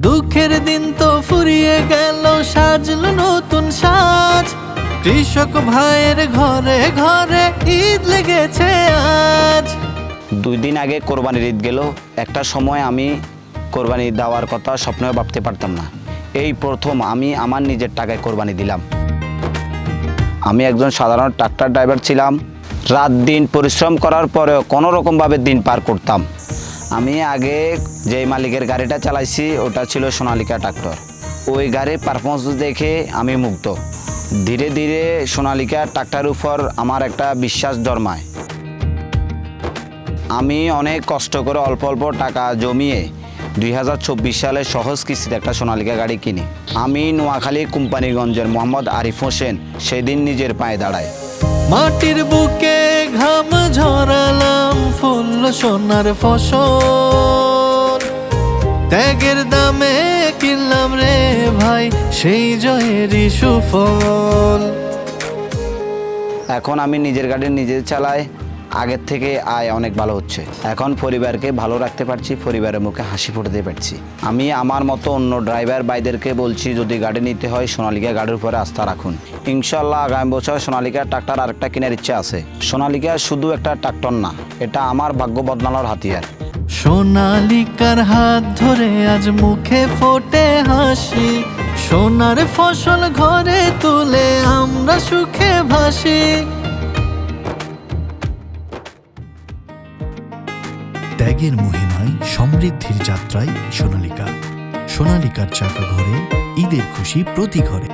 দুঃখের দিন তো ফুরিয়ে গেল, সাজলো নতুন সাজ। কৃষক ভাইয়ের ঘরে ঘরে ঈদ লেগেছে আজ। 2 দিন আগে কোরবানির ঈদ গেল। একটা সময় আমি কোরবানি দেওয়ার কথা স্বপ্নেও ভাবতে পারতাম না। এই প্রথম আমি আমার নিজের টাকায় কোরবানি দিলাম। আমি একজন সাধারণ ট্রাক্টর ড্রাইভার ছিলাম। রাত দিন পরিশ্রম করার পরেও কোনো রকমভাবে দিন পার করতাম। আমি আগে যেই মালিকের গাড়িটা চালাইছি ওটা ছিল সোনালিকা ট্রাক্টর। ওই গাড়ির পারফরমেন্স দেখে আমি মুগ্ধ। ধীরে ধীরে সোনালিকা ট্রাক্টরের উপর আমার একটা বিশ্বাস জন্মায়। আমি অনেক কষ্ট করে অল্প অল্প টাকা জমিয়ে 2024 সালে সহজ কিস্তিতে একটা সোনালিকা গাড়ি কিনি। আমি নোয়াখালী কোম্পানিগঞ্জের মোহাম্মদ আরিফ হোসেন সেদিন নিজের পায়ে দাঁড়ায়। মাটির বুকে ঘাম ঝরালাম, ফুল সোনার ফসল। ত্যাগের দামে কিনলাম রে ভাই সেই জয়েরই সুফল। এখন আমি নিজের গাড়ি নিজে চালাই। আগের থেকে আয় অনেক ভালো হচ্ছে। এখন পরিবারকে ভালো রাখতে পারছি, পরিবারের মুখে হাসি ফুটাতে পারছি। আমি আমার মতো অন্য ড্রাইভার ভাইদেরকে বলছি, যদি গাড়ি নিতে হয় সোনালিকা গাড়ির উপরে আস্থা রাখুন। ইনশাল্লাহ আগামী বছর সোনালিকা ট্রাক্টর আরেকটা কেনার ইচ্ছা আছে। সোনালিকা শুধু একটা ট্রাক্টর না, এটা আমার ভাগ্য বদলানোর হাতিয়ার। সোনালিকার হাত ধরে আজ মুখে ফোটে হাসি। সোনার ফসল ঘরে তুলে আমরা সুখে ভাসি। ত্যাগের মহিমায় সমৃদ্ধির যাত্রায় সোনালিকা। সোনালিকার চাকা ঘরে ঈদের খুশি প্রতি ঘরে।